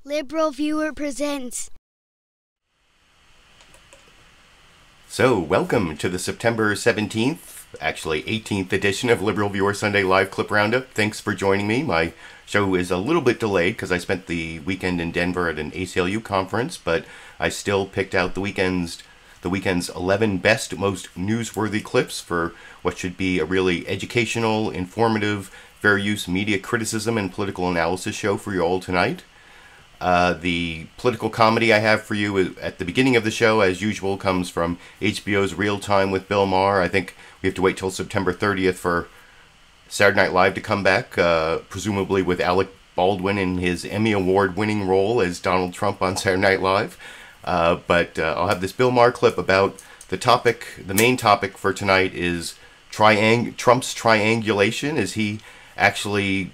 LiberalViewer presents. So, welcome to the September 17th, actually 18th edition of LiberalViewer Sunday Live Clip Roundup. Thanks for joining me. My show is a little bit delayed because I spent the weekend in Denver at an ACLU conference, but I still picked out the weekend's 11 best, most newsworthy clips for what should be a really educational, informative, fair use media criticism and political analysis show for you all tonight. The political comedy I have for you at the beginning of the show, as usual, comes from HBO's Real Time with Bill Maher. I think we have to wait till September 30th for Saturday Night Live to come back, presumably with Alec Baldwin in his Emmy Award-winning role as Donald Trump on Saturday Night Live. But I'll have this Bill Maher clip about the topic. The main topic for tonight is Trump's triangulation. Is he actually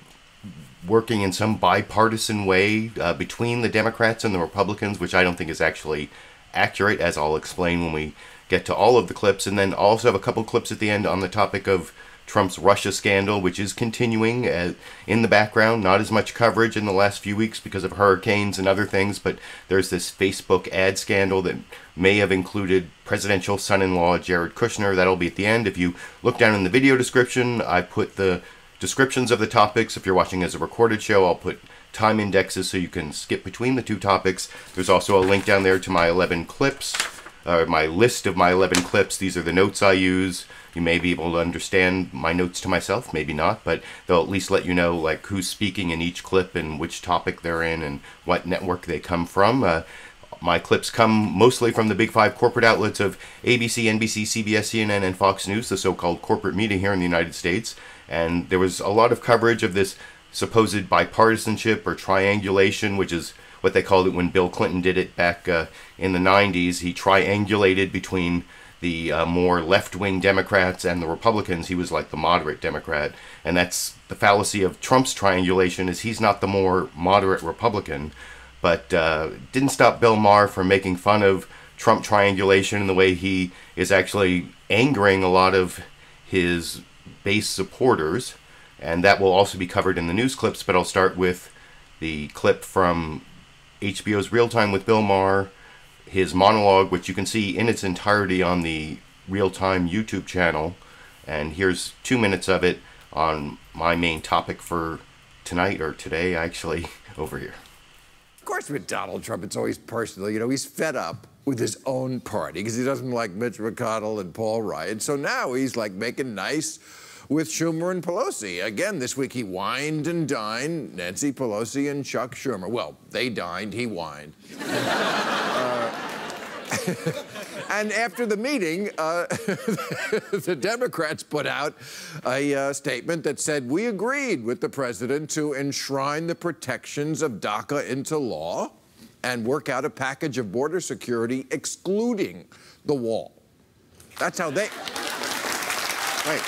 working in some bipartisan way between the Democrats and the Republicans, which I don't think is actually accurate, as I'll explain when we get to all of the clips. And then also have a couple clips at the end on the topic of Trump's Russia scandal, which is continuing in the background. Not as much coverage in the last few weeks because of hurricanes and other things, but there's this Facebook ad scandal that may have included presidential son-in-law Jared Kushner. That'll be at the end. If you look down in the video description, I put the descriptions of the topics. If you're watching as a recorded show, I'll put time indexes so you can skip between the two topics. There's also a link down there to my 11 clips, my list of my 11 clips. These are the notes I use. You may be able to understand my notes to myself, maybe not, but they'll at least let you know like who's speaking in each clip and which topic they're in and what network they come from. My clips come mostly from the big five corporate outlets of ABC, NBC, CBS, CNN, and Fox News, the so-called corporate media here in the United States. And there was a lot of coverage of this supposed bipartisanship or triangulation, which is what they called it when Bill Clinton did it back in the 90s. He triangulated between the more left-wing Democrats and the Republicans. He was like the moderate Democrat. And that's the fallacy of Trump's triangulation, is he's not the more moderate Republican. But didn't stop Bill Maher from making fun of Trump triangulation in the way he is actually angering a lot of his base supporters, and that will also be covered in the news clips. But I'll start with the clip from HBO's Real Time with Bill Maher, his monologue, which you can see in its entirety on the Real Time YouTube channel. And here's 2 minutes of it on my main topic for tonight, or today actually, over here. Of course, with Donald Trump, it's always personal. You know, he's fed up with his own party because he doesn't like Mitch McConnell and Paul Ryan. So now he's like making nice with Schumer and Pelosi. Again, this week he wined and dined Nancy Pelosi and Chuck Schumer. Well, they dined, he whined. And after the meeting, the Democrats put out a statement that said, "We agreed with the president to enshrine the protections of DACA into law and work out a package of border security excluding the wall." That's how they... Wait,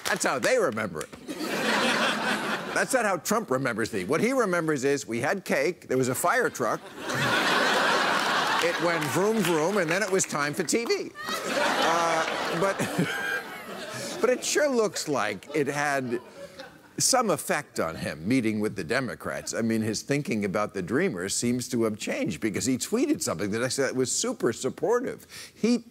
that's how they remember it. That's not how Trump remembers things. What he remembers is we had cake, there was a fire truck, it went vroom, vroom, and then it was time for TV. But it sure looks like it had some effect on him, meeting with the Democrats. I mean, his thinking about the Dreamers seems to have changed because he tweeted something that I said was super supportive.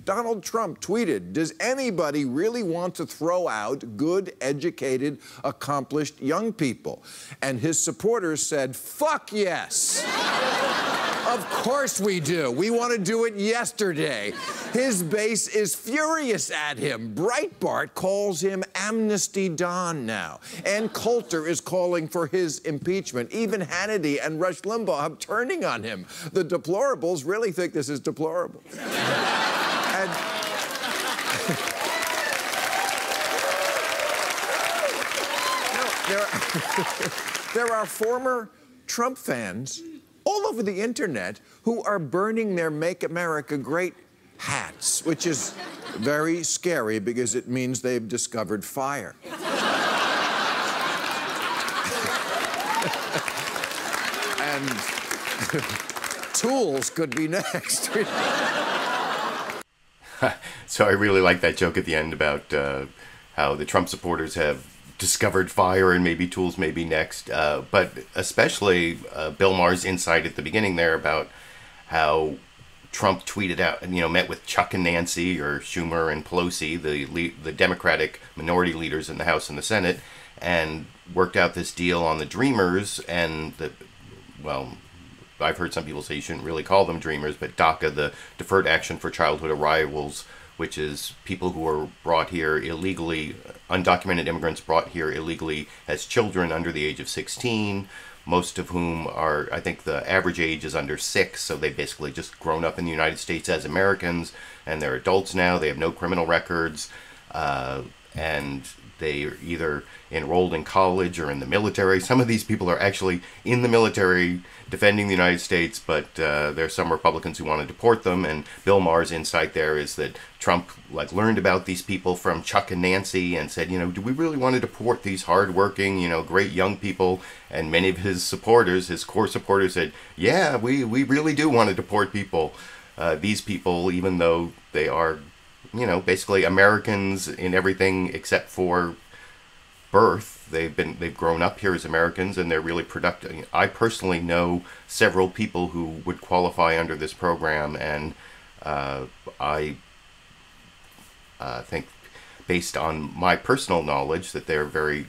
Donald Trump tweeted, "Does anybody really want to throw out good, educated, accomplished young people?" And his supporters said, "Fuck yes." Of course we do. We want to do it yesterday. His base is furious at him. Breitbart calls him Amnesty Don now. And Coulter is calling for his impeachment. Even Hannity and Rush Limbaugh are turning on him. The deplorables really think this is deplorable. And there are former Trump fans all over the internet who are burning their Make America Great hats, which is very scary because it means they've discovered fire. And tools could be next. So I really like that joke at the end about how the Trump supporters have discovered fire and maybe tools may be next. But especially Bill Maher's insight at the beginning there about how Trump tweeted out, met with Chuck and Nancy, or Schumer and Pelosi, the Democratic minority leaders in the House and the Senate, and worked out this deal on the Dreamers and I've heard some people say you shouldn't really call them Dreamers, but DACA, the Deferred Action for Childhood Arrivals, which is people who are brought here illegally, undocumented immigrants brought here illegally as children under the age of 16, most of whom are, I think the average age is under 6, so they've basically just grown up in the United States as Americans, and they're adults now, they have no criminal records, and they are either enrolled in college or in the military. Some of these people are actually in the military defending the United States, but there's some Republicans who want to deport them, and Bill Maher's insight there is that Trump learned about these people from Chuck and Nancy and said, do we really want to deport these hardworking, great young people? And many of his supporters, his core supporters, said, yeah, we really do want to deport people. These people, even though they are basically Americans in everything except for birth. They've grown up here as Americans, and they're really productive. I personally know several people who would qualify under this program, and I think, based on my personal knowledge, that they're very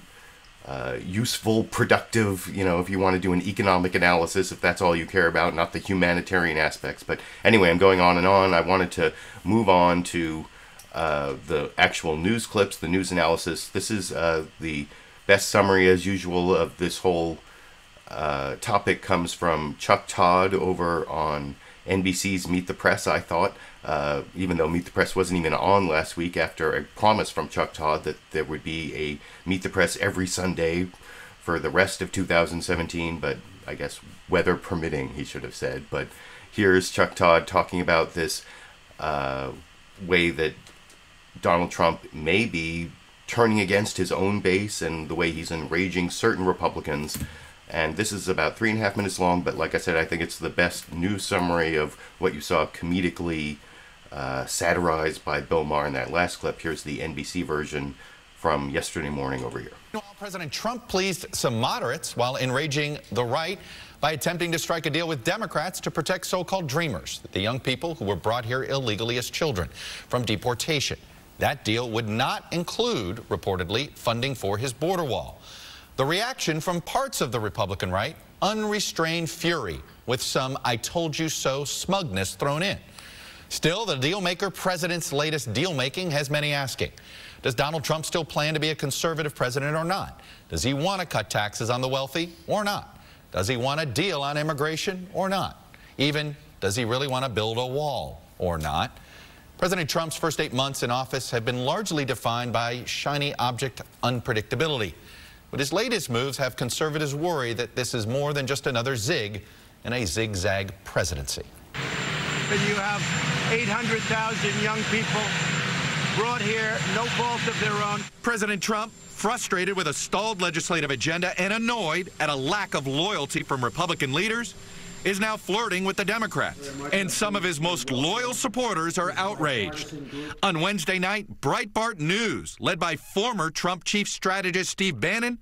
useful, productive, if you want to do an economic analysis, if that's all you care about, not the humanitarian aspects. But anyway, I'm going on and on. I wanted to move on to the actual news clips, the news analysis. This is the best summary, as usual, of this whole topic comes from Chuck Todd over on NBC's Meet the Press, I thought, even though Meet the Press wasn't even on last week, after a promise from Chuck Todd that there would be a Meet the Press every Sunday for the rest of 2017, but I guess weather permitting, he should have said. But here's Chuck Todd talking about this way that Donald Trump may be turning against his own base and the way he's enraging certain Republicans. And this is about 3.5 minutes long, but like I said, I think it's the best news summary of what you saw comedically satirized by Bill Maher in that last clip. Here's the NBC version from yesterday morning over here. President Trump pleased some moderates while enraging the right by attempting to strike a deal with Democrats to protect so-called Dreamers, the young people who were brought here illegally as children, from deportation. That deal would not include, reportedly, funding for his border wall. The reaction from parts of the Republican right, unrestrained fury, with some "I told you so" smugness thrown in. Still, the deal-maker president's latest deal-making has many asking. Does Donald Trump still plan to be a conservative president or not? Does he want to cut taxes on the wealthy or not? Does he want a deal on immigration or not? Even, does he really want to build a wall or not? President Trump's first 8 months in office have been largely defined by shiny object unpredictability. But his latest moves have conservatives worry that this is more than just another zig in a zigzag presidency. And you have 800,000 young people brought here, no fault of their own. President Trump, frustrated with a stalled legislative agenda and annoyed at a lack of loyalty from Republican leaders, is now flirting with the Democrats. And some of his most loyal supporters are outraged. On Wednesday night, Breitbart News, led by former Trump chief strategist Steve Bannon,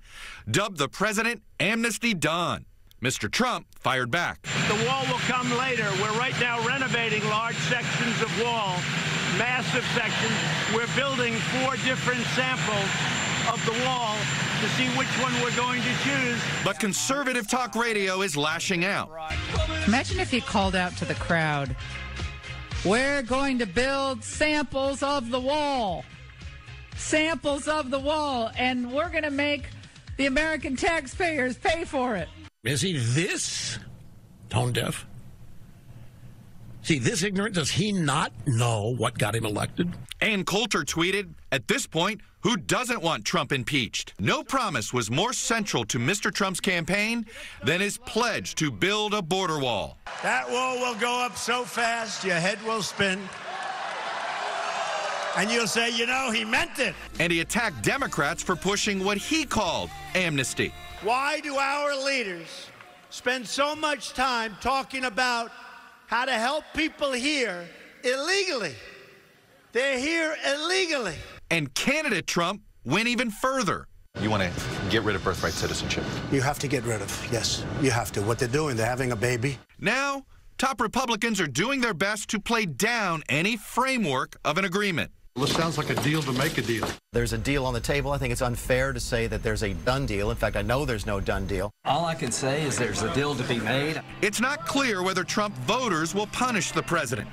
dubbed the president Amnesty Don. Mr. Trump fired back. The wall will come later. We're right now renovating large sections of wall, massive sections. We're building 4 different samples of the wall to see which one we're going to choose. But conservative talk radio is lashing out. Imagine if he called out to the crowd, "We're going to build samples of the wall. Samples of the wall, and we're going to make the American taxpayers pay for it." Is he this tone deaf? See, this ignorant? Does he not know what got him elected? Ann Coulter tweeted, "At this point, who doesn't want Trump impeached?" No promise was more central to Mr. Trump's campaign than his pledge to build a border wall. That wall will go up so fast, your head will spin. And you'll say, he meant it. And he attacked Democrats for pushing what he called amnesty. Why do our leaders spend so much time talking about how to help people here illegally? They're here illegally. And candidate Trump went even further. You want to get rid of birthright citizenship? You have to get rid of, yes, you have to. What they're doing, they're having a baby. Now, top Republicans are doing their best to play down any framework of an agreement. This sounds like a deal to make a deal. There's a deal on the table. I think it's unfair to say that there's a done deal. In fact, I know there's no done deal. All I can say is there's a deal to be made. It's not clear whether Trump voters will punish the president.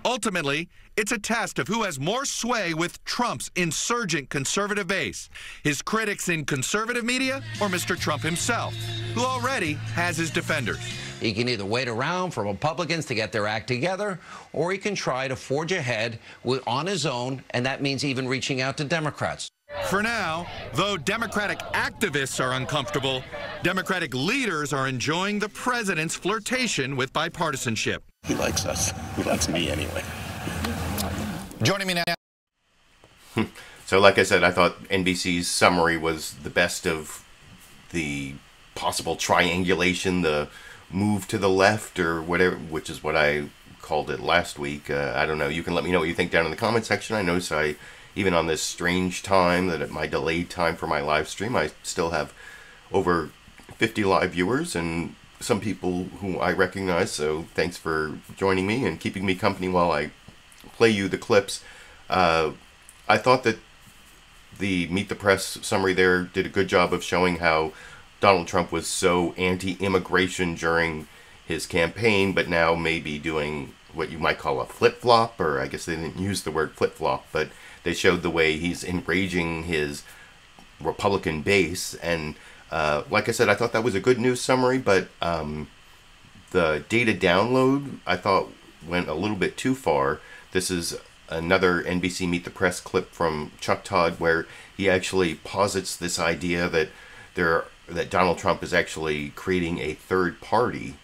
Ultimately, it's a test of who has more sway with Trump's insurgent conservative base, his critics in conservative media or Mr. Trump himself, who already has his defenders. He can either wait around for Republicans to get their act together, or he can try to forge ahead on his own, and that means even reaching out to Democrats. For now, though Democratic activists are uncomfortable, Democratic leaders are enjoying the president's flirtation with bipartisanship. He likes us. He likes me anyway. Joining me now. So like I said, I thought NBC's summary was the best of the possible triangulation, the move to the left or whatever, which is what I called it last week. I don't know. You can let me know what you think down in the comment section. I notice even on this strange time, that at my delayed time for my live stream, I still have over 50 live viewers and some people who I recognize. So thanks for joining me and keeping me company while I play you the clips. I thought that the Meet the Press summary there did a good job of showing how Donald Trump was so anti-immigration during his campaign, but now maybe doing what you might call a flip-flop, or I guess they didn't use the word flip-flop, but they showed the way he's enraging his Republican base. And like I said, I thought that was a good news summary, but the data download, I thought, went a little bit too far. This is another NBC Meet the Press clip from Chuck Todd, where he actually posits this idea that that Donald Trump is actually creating a third party,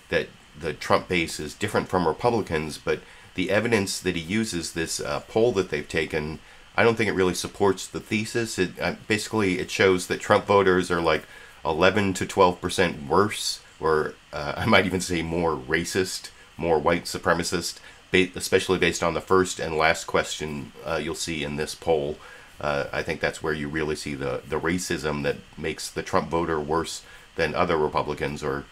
that the Trump base is different from Republicans, but the evidence that he uses, this poll that they've taken, I don't think it really supports the thesis. Basically, it shows that Trump voters are like 11 to 12% worse, or I might even say more racist, more white supremacist, especially based on the first and last question you'll see in this poll. I think that's where you really see the racism that makes the Trump voter worse than other Republicans, or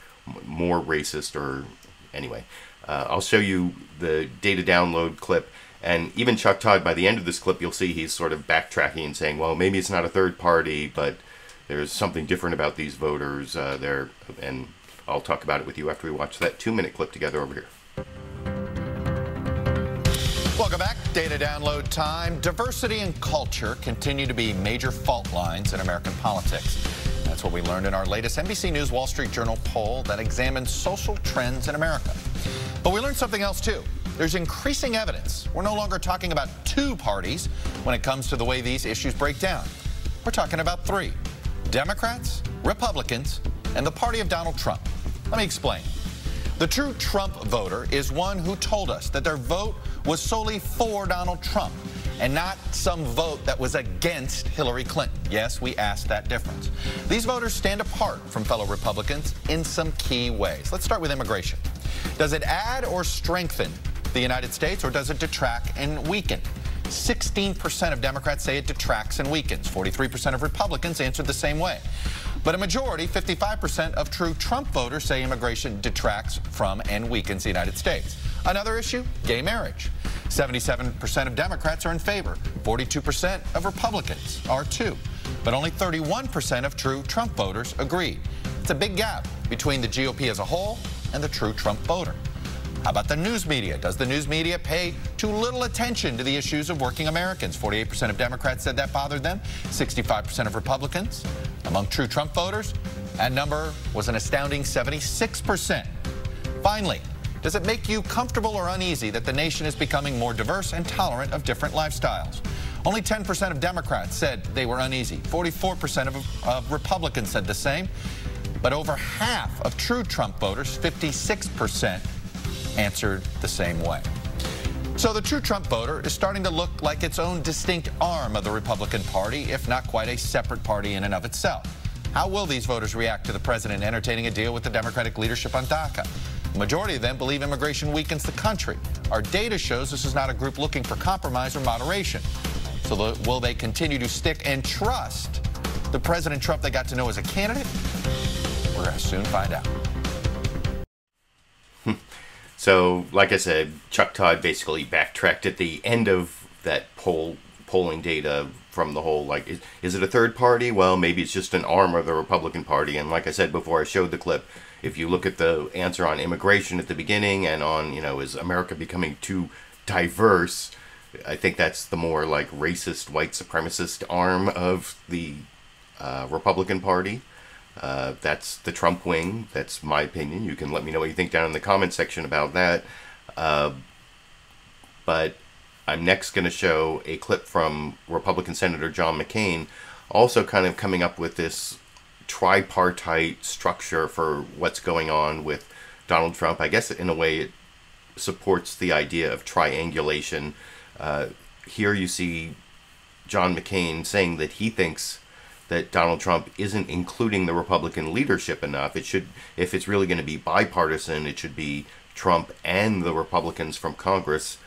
more racist, or anyway. I'll show you the data download clip, and even Chuck Todd, by the end of this clip, you'll see he's sort of backtracking and saying, well, maybe it's not a third party, but there's something different about these voters there, and I'll talk about it with you after we watch that 2-minute clip together over here. Welcome back. Data download time. Diversity and culture continue to be major fault lines in American politics. That's what we learned in our latest NBC News Wall Street Journal poll that examined social trends in America. But we learned something else, too. There's increasing evidence we're no longer talking about two parties when it comes to the way these issues break down. We're talking about three: Democrats, Republicans, and the party of Donald Trump. Let me explain. The true Trump voter is one who told us that their vote was solely for Donald Trump and not some vote that was against Hillary Clinton. Yes, we asked that difference. These voters stand apart from fellow Republicans in some key ways. Let's start with immigration. Does it add or strengthen the United States, or does it detract and weaken? 16% of Democrats say it detracts and weakens. 43% of Republicans answered the same way. But a majority, 55% of true Trump voters say immigration detracts from and weakens the United States. Another issue, gay marriage. 77% of Democrats are in favor. 42% of Republicans are too. But only 31% of true Trump voters agreed. It's a big gap between the GOP as a whole and the true Trump voter. How about the news media? Does the news media pay too little attention to the issues of working Americans? 48% of Democrats said that bothered them. 65% of Republicans. Among true Trump voters, that number was an astounding 76%. Finally, does it make you comfortable or uneasy that the nation is becoming more diverse and tolerant of different lifestyles? Only 10% of Democrats said they were uneasy. 44% of Republicans said the same. But over half of true Trump voters, 56%, answered the same way. So the true Trump voter is starting to look like its own distinct arm of the Republican Party, if not quite a separate party in and of itself. How will these voters react to the president entertaining a deal with the Democratic leadership on DACA? The majority of them believe immigration weakens the country. Our data shows this is not a group looking for compromise or moderation. So will they continue to stick and trust the President Trump they got to know as a candidate? We're going to soon find out. So, like I said, Chuck Todd basically backtracked at the end of that polling data from the whole, like, is it a third party? Well, maybe it's just an arm of the Republican Party. And like I said before I showed the clip, if you look at the answer on immigration at the beginning and on, is America becoming too diverse, I think that's the more, like, racist, white supremacist arm of the Republican Party. That's the Trump wing. That's my opinion. You can let me know what you think down in the comment section about that. But I'm next going to show a clip from Republican Senator John McCain, also kind of coming up with this tripartite structure for what's going on with Donald Trump. I guess in a way it supports the idea of triangulation. Here you see John McCain saying that he thinks that Donald Trump isn't including the Republican leadership enough. It should, if it's really going to be bipartisan, it should be Trump and the Republicans from Congress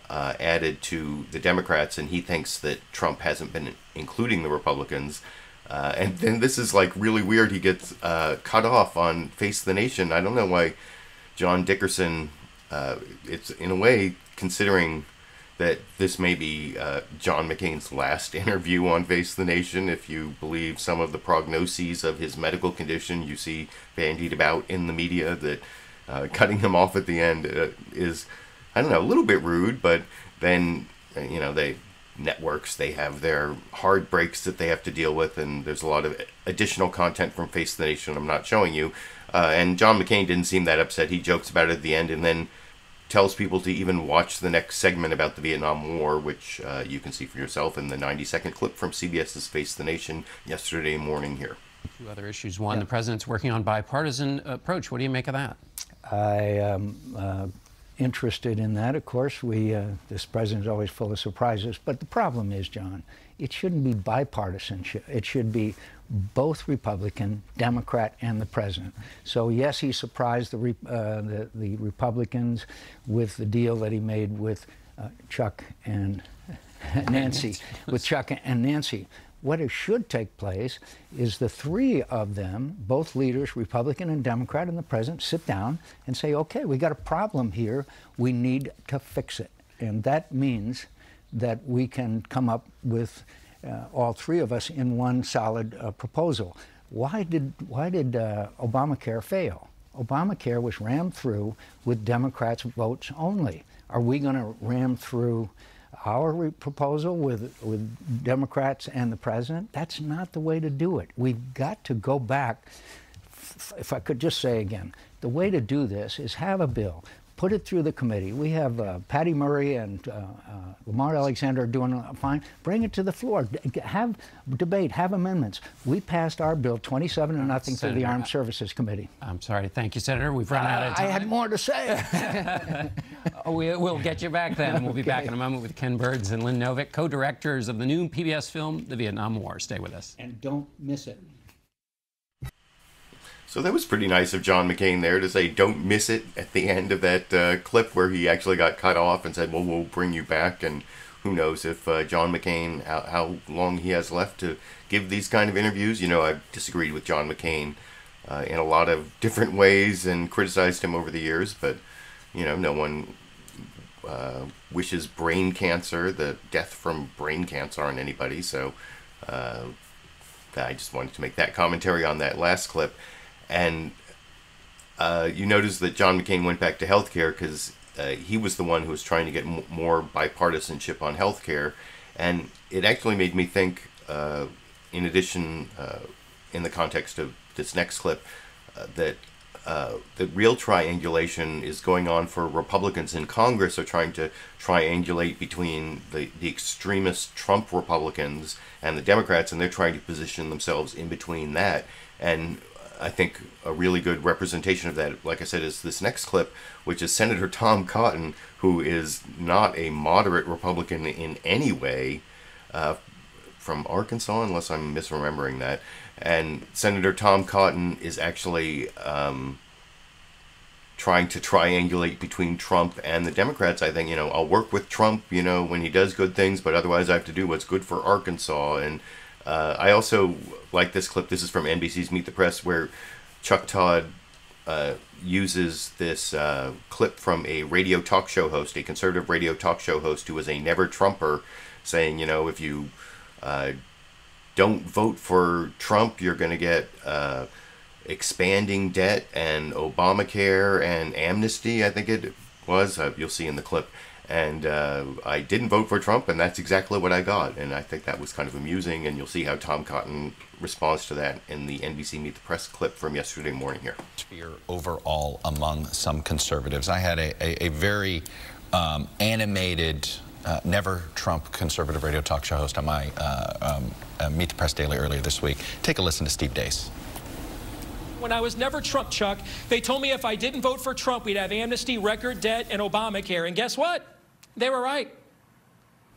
added to the Democrats, and he thinks that Trump hasn't been including the Republicans. And then this is like really weird. He gets cut off on Face the Nation. I don't know why John Dickerson, it's in a way, considering that this may be John McCain's last interview on Face the Nation, if you believe some of the prognoses of his medical condition you see bandied about in the media, that cutting him off at the end is, I don't know, a little bit rude. But then, networks, they have their hard breaks that they have to deal with, and there's a lot of additional content from Face the Nation I'm not showing you. And John McCain didn't seem that upset. He jokes about it at the end and then tells people to even watch the next segment about the Vietnam War, which you can see for yourself in the 90-second clip from CBS's Face the Nation yesterday morning here. Two other issues. One, the president's working on bipartisan approach. What do you make of that? I am interested in that. Of course, this president is always full of surprises. But the problem is, John, it shouldn't be bipartisan. It should be both Republican, Democrat, and the president. So yes, he surprised the Republicans with the deal that he made with Chuck and Nancy. With Chuck and Nancy. What should take place is the three of them, both leaders, Republican and Democrat, and the president, sit down and say, okay, we got a problem here. We need to fix it. And that means that we can come up with all three of us in one solid proposal. Why did Obamacare fail? Obamacare was rammed through with Democrats' votes only. Are we going to ram through our proposal with Democrats and the president? That's not the way to do it. We've got to go back. If I could just say again, the way to do this is have a bill, put it through the committee. We have Patty Murray and Lamar Alexander doing fine. Bring it to the floor. Have debate. Have amendments. We passed our bill 27-0 through the Armed Services Committee. I'm sorry. Thank you, Senator. We've run out of time. I had more to say. We'll get you back then. We'll be back in a moment with Ken Burns and Lynn Novick, co-directors of the new PBS film, The Vietnam War. Stay with us. And don't miss it. So that was pretty nice of John McCain there to say, don't miss it at the end of that clip where he actually got cut off and said, well, we'll bring you back. And who knows if John McCain, how long he has left to give these kind of interviews. I've disagreed with John McCain in a lot of different ways and criticized him over the years. But, no one wishes brain cancer, the death from brain cancer on anybody. So I just wanted to make that commentary on that last clip. And you notice that John McCain went back to healthcare because he was the one who was trying to get more bipartisanship on healthcare. And it actually made me think, in addition, in the context of this next clip, that the real triangulation is going on for Republicans in Congress are trying to triangulate between the extremist Trump Republicans and the Democrats, and they're trying to position themselves in between that. And I think a really good representation of that, like I said, is this next clip, which is Senator Tom Cotton, who is not a moderate Republican in any way, from Arkansas, unless I'm misremembering that. And Senator Tom Cotton is actually trying to triangulate between Trump and the Democrats. I think, I'll work with Trump, when he does good things, but otherwise I have to do what's good for Arkansas. And I also like this clip. This is from NBC's Meet the Press, where Chuck Todd uses this clip from a radio talk show host, a conservative radio talk show host who was a never-Trumper, saying, you know, if you don't vote for Trump, you're going to get expanding debt and Obamacare and amnesty, I think it was. You'll see in the clip. And I didn't vote for Trump, and that's exactly what I got. And I think that was kind of amusing, and you'll see how Tom Cotton responds to that in the NBC Meet the Press clip from yesterday morning here. Fear overall among some conservatives. I had a very animated, never Trump conservative radio talk show host on my Meet the Press Daily earlier this week. Take a listen to Steve Deace. When I was never Trump, Chuck, they told me if I didn't vote for Trump, we'd have amnesty, record debt, and Obamacare. And guess what? They were right.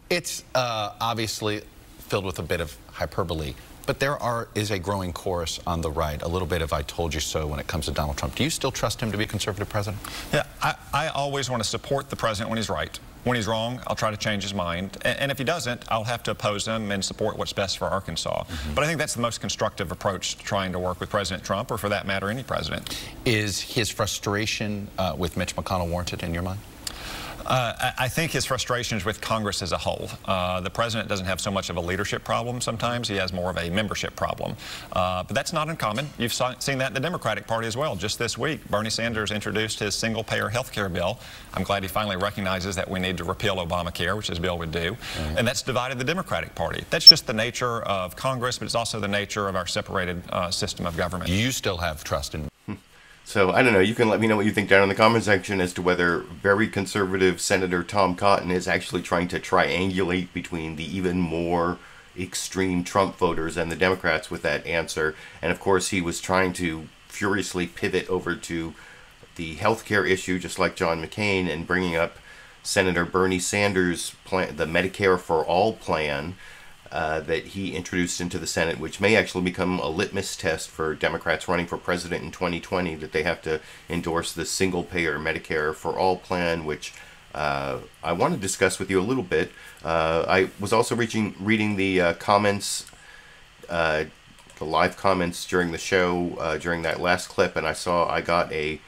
It's obviously filled with a bit of hyperbole, but there is a growing chorus on the right, a little bit of I told you so when it comes to Donald Trump. Do you still trust him to be a conservative president? Yeah, I always want to support the president when he's right. When he's wrong, I'll try to change his mind. And if he doesn't, I'll have to oppose him and support what's best for Arkansas. But I think that's the most constructive approach to trying to work with President Trump, or for that matter, any president. Is his frustration with Mitch McConnell warranted in your mind? I think his frustration is with Congress as a whole. The president doesn't have so much of a leadership problem sometimes. He has more of a membership problem. But that's not uncommon. You've seen that in the Democratic Party as well. Just this week, Bernie Sanders introduced his single-payer health care bill. I'm glad he finally recognizes that we need to repeal Obamacare, which his bill would do. And that's divided the Democratic Party. That's just the nature of Congress, but it's also the nature of our separated system of government. You still have trust in... So, I don't know, you can let me know what you think down in the comment section as to whether very conservative Senator Tom Cotton is actually trying to triangulate between the even more extreme Trump voters and the Democrats with that answer. And of course, he was trying to furiously pivot over to the healthcare issue, just like John McCain, and bringing up Senator Bernie Sanders' plan, the Medicare for All plan, that he introduced into the Senate, which may actually become a litmus test for Democrats running for president in 2020, that they have to endorse the single-payer Medicare for All plan, which I want to discuss with you a little bit. I was also reading the comments, the live comments during the show, during that last clip, and I got a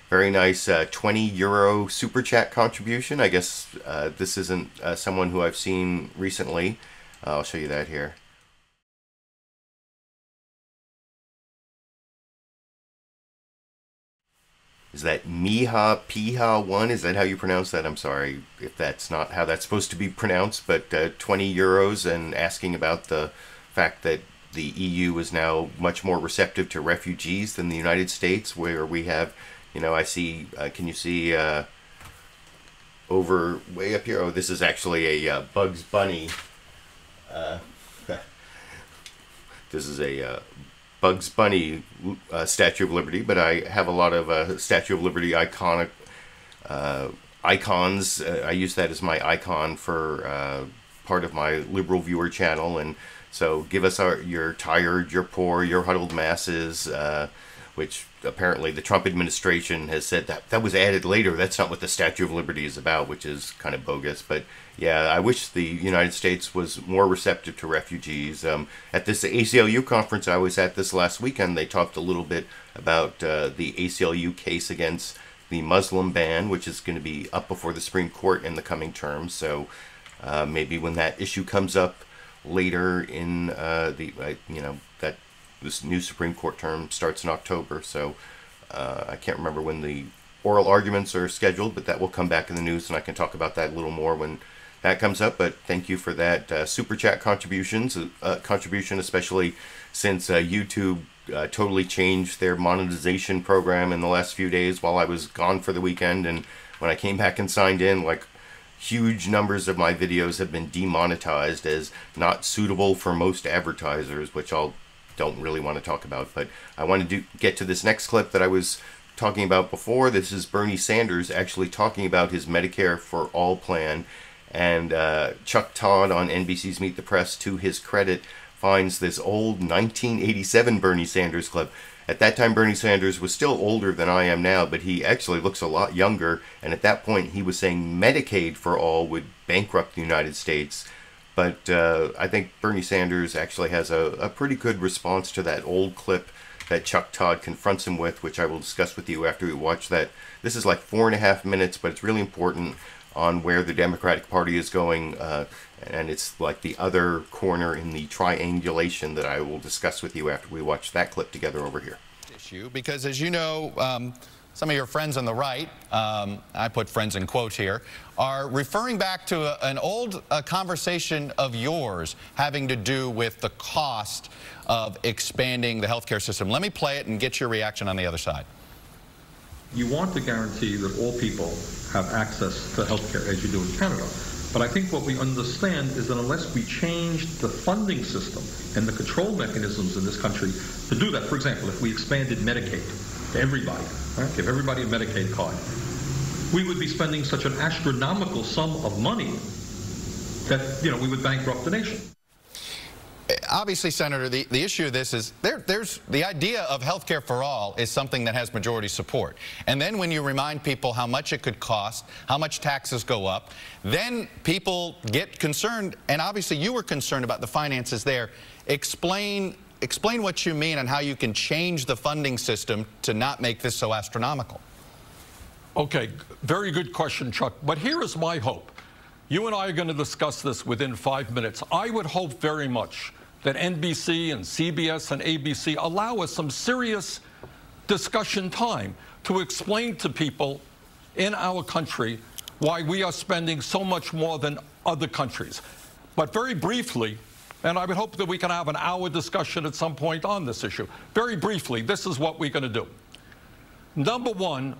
very nice €20 super chat contribution. I guess this isn't someone who I've seen recently. I'll show you that here. Is that Miha Piha 1? Is that how you pronounce that? I'm sorry if that's not how that's supposed to be pronounced, but €20 and asking about the fact that the EU is now much more receptive to refugees than the United States, where we have, you know, I see, can you see over way up here? Oh, this is actually a Bugs Bunny. This is a Bugs Bunny Statue of Liberty, but I have a lot of Statue of Liberty iconic icons. I use that as my icon for part of my LiberalViewer channel, and so give us your tired, your poor, your huddled masses, which apparently the Trump administration has said that was added later. That's not what the Statue of Liberty is about, which is kind of bogus. But yeah, I wish the United States was more receptive to refugees. At this ACLU conference I was at this last weekend, they talked a little bit about the ACLU case against the Muslim ban, which is going to be up before the Supreme Court in the coming term. So maybe when that issue comes up later in this new Supreme Court term starts in October, so I can't remember when the oral arguments are scheduled, but that will come back in the news, and I can talk about that a little more when that comes up. But thank you for that super chat contribution, especially since YouTube totally changed their monetization program in the last few days while I was gone for the weekend, and when I came back and signed in, like, huge numbers of my videos have been demonetized as not suitable for most advertisers, which I don't really want to talk about. But I wanted to get to this next clip that I was talking about before. This is Bernie Sanders actually talking about his Medicare for All plan, and Chuck Todd on NBC's Meet the Press, to his credit, finds this old 1987 Bernie Sanders clip. At that time, Bernie Sanders was still older than I am now, but he actually looks a lot younger, and at that point he was saying Medicaid for all would bankrupt the United States, But I think Bernie Sanders actually has a pretty good response to that old clip that Chuck Todd confronts him with, which I will discuss with you after we watch that. This is like 4.5 minutes, but it's really important on where the Democratic Party is going, and it's like the other corner in the triangulation that I will discuss with you after we watch that clip together over here. Because as you know, some of your friends on the right, I put friends in quotes here, are referring back to an old conversation of yours having to do with the cost of expanding the healthcare system. Let me play it and get your reaction on the other side. You want to guarantee that all people have access to healthcare as you do in Canada. But I think what we understand is that unless we change the funding system and the control mechanisms in this country to do that, for example, if we expanded Medicaid to everybody, right, give everybody a Medicaid card, we would be spending such an astronomical sum of money that, we would bankrupt the nation. Obviously, Senator, the issue of this is there's the idea of health care for all is something that has majority support. And then when you remind people how much it could cost, how much taxes go up, then people get concerned. And obviously, you were concerned about the finances there. Explain what you mean and how you can change the funding system to not make this so astronomical. Okay, very good question, Chuck. But here is my hope. You and I are going to discuss this within 5 minutes. I would hope very much that NBC and CBS and ABC allow us some serious discussion time to explain to people in our country why we are spending so much more than other countries. But very briefly, and I would hope that we can have an hour discussion at some point on this issue. Very briefly, this is what we're going to do. Number one,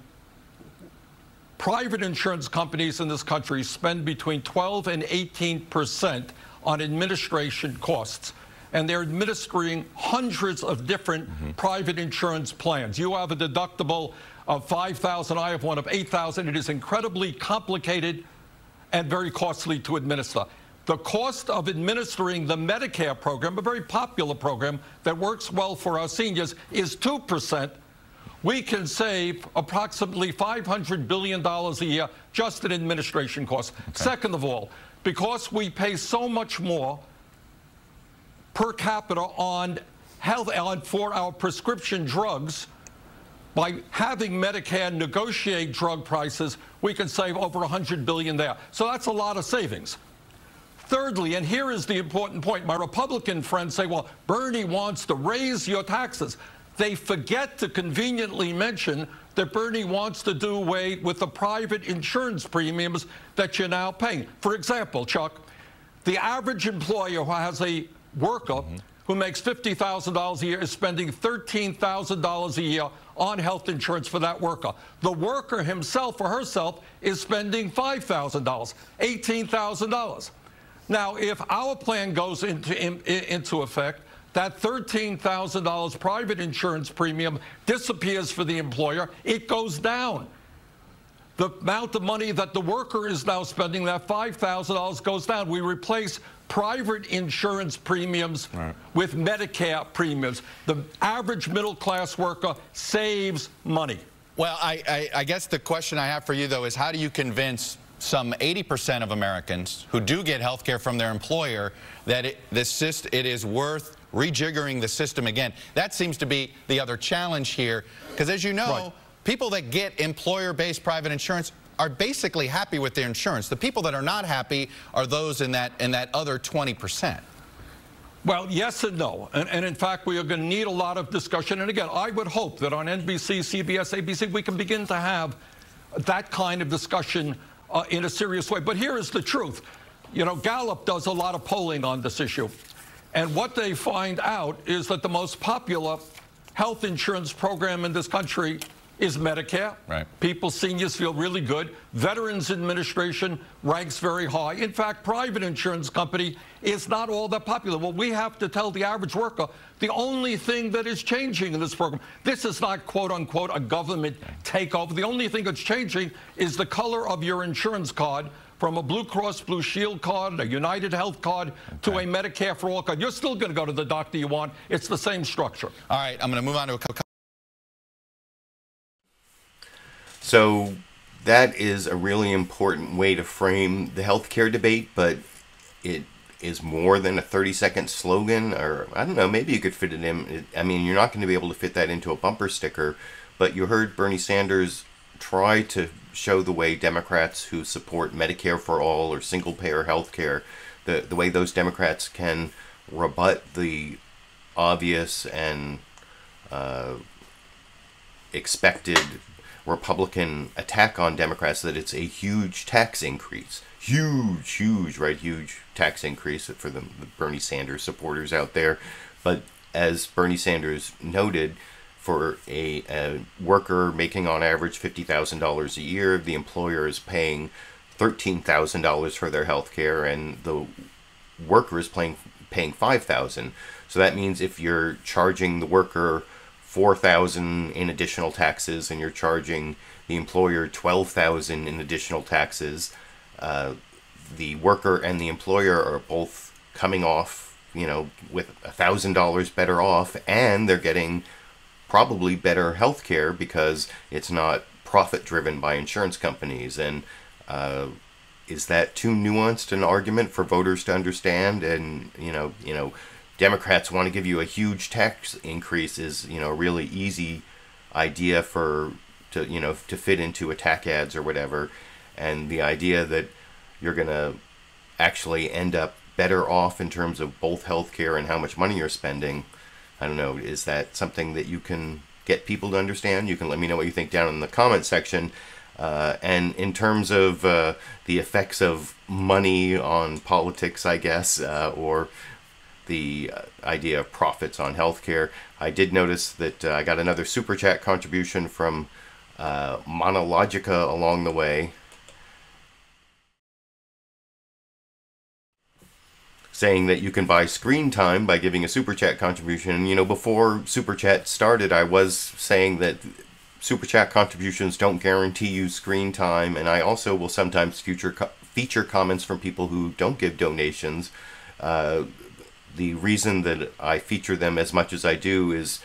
private insurance companies in this country spend between 12 and 18% on administration costs. And they're administering hundreds of different private insurance plans. You have a deductible of $5,000. I have one of $8,000. It is incredibly complicated and very costly to administer. The cost of administering the Medicare program, a very popular program that works well for our seniors, is 2%. We can save approximately $500 billion a year just in administration costs. Okay. Second of all, because we pay so much more per capita on for our prescription drugs, by having Medicare negotiate drug prices, we can save over $100 billion there. So that's a lot of savings. Thirdly, and here is the important point, my Republican friends say, well, Bernie wants to raise your taxes. They forget to conveniently mention that Bernie wants to do away with the private insurance premiums that you're now paying. For example, Chuck, the average employer who has a worker who makes $50,000 a year is spending $13,000 a year on health insurance for that worker. The worker himself or herself is spending $5,000, $18,000. Now, if our plan goes into effect, that $13,000 private insurance premium disappears for the employer. It goes down. The amount of money that the worker is now spending, that $5,000, goes down. We replace private insurance premiums with Medicare premiums. The average middle-class worker saves money. Well, I guess the question I have for you, though, is how do you convince some 80% of Americans who do get health care from their employer that it is worth rejiggering the system again? That seems to be the other challenge here, because as you know, people that get employer-based private insurance are basically happy with their insurance. The people that are not happy are those in that other 20%. Well, yes and no. And in fact, we are going to need a lot of discussion. And again, I would hope that on NBC, CBS, ABC, we can begin to have that kind of discussion in a serious way. But here is the truth. You know, Gallup does a lot of polling on this issue. And what they find out is that the most popular health insurance program in this country is Medicare. Right. People, seniors, feel really good. Veterans Administration ranks very high. In fact, private insurance company is not all that popular. Well, we have to tell the average worker the only thing that is changing in this program, this is not, quote unquote, a government takeover. The only thing that's changing is the color of your insurance card, from a Blue Cross Blue Shield card, a United Health card, to a Medicare for All card. You're still going to go to the doctor you want. It's the same structure. All right, I'm going to move on to a couple. So that is a really important way to frame the healthcare debate, but it is more than a 30-second slogan, or I don't know, maybe you could fit it in. I mean, you're not going to be able to fit that into a bumper sticker, but you heard Bernie Sanders try to show the way Democrats who support Medicare for all or single-payer health care, the way those Democrats can rebut the obvious and expected Republican attack on Democrats, that it's a huge tax increase. Huge tax increase for the Bernie Sanders supporters out there. But as Bernie Sanders noted, for a worker making on average $50,000 a year, the employer is paying $13,000 for their health care, and the worker is paying $5,000. So that means if you're charging the worker $4,000 in additional taxes and you're charging the employer $12,000 in additional taxes, the worker and the employer are both coming off, with $1,000 better off, and they're getting probably better health care because it's not profit driven by insurance companies. And is that too nuanced an argument for voters to understand? And Democrats want to give you a huge tax increase is a really easy idea to fit into attack ads or whatever. And the idea that you're going to actually end up better off in terms of both healthcare and how much money you're spending, I don't know, is that something that you can get people to understand? You can let me know what you think down in the comment section. And in terms of the effects of money on politics, I guess, or the idea of profits on healthcare, I did notice that I got another Super Chat contribution from Monologica along the way, saying that you can buy screen time by giving a Super Chat contribution. Before Super Chat started, I was saying that Super Chat contributions don't guarantee you screen time, and I also will sometimes feature comments from people who don't give donations. The reason that I feature them as much as I do is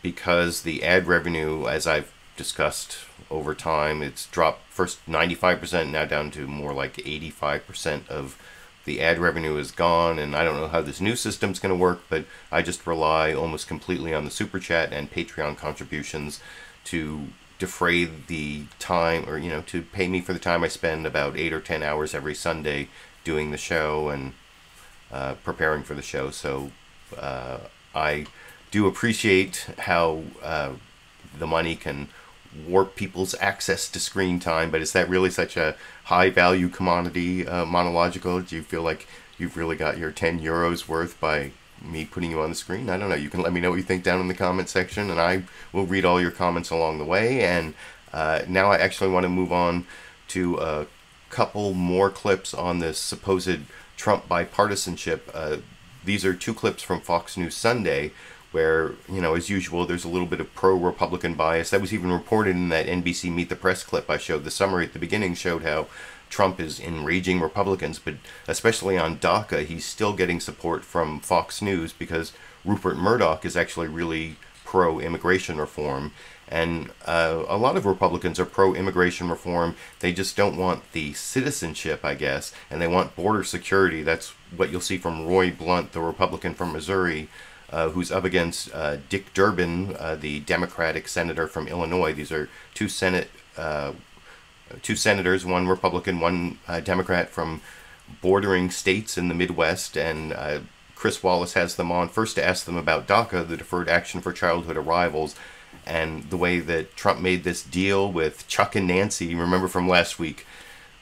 because the ad revenue, as I've discussed over time, it's dropped first 95%, now down to more like 85% of the ad revenue is gone, and I don't know how this new system's going to work, but I just rely almost completely on the Super Chat and Patreon contributions to defray the time, or to pay me for the time I spend about 8 or 10 hours every Sunday doing the show and preparing for the show. So I do appreciate how the money can warp people's access to screen time, but is that really such a high value commodity, Monological? Do you feel like you've really got your 10 euros worth by me putting you on the screen? I don't know. You can let me know what you think down in the comment section, and I will read all your comments along the way. And now I actually want to move on to a couple more clips on this supposed Trump bipartisanship. These are two clips from Fox News Sunday, where, as usual, there's a little bit of pro-Republican bias. That was even reported in that NBC Meet the Press clip I showed. The summary at the beginning showed how Trump is enraging Republicans, but especially on DACA, he's still getting support from Fox News because Rupert Murdoch is actually really pro-immigration reform. And a lot of Republicans are pro-immigration reform. They just don't want the citizenship, I guess, and they want border security. That's what you'll see from Roy Blunt, the Republican from Missouri, who's up against Dick Durbin, the Democratic senator from Illinois. These are two senators, one Republican, one Democrat, from bordering states in the Midwest, and Chris Wallace has them on first to ask them about DACA, the Deferred Action for Childhood Arrivals, and the way that Trump made this deal with Chuck and Nancy. Remember from last week,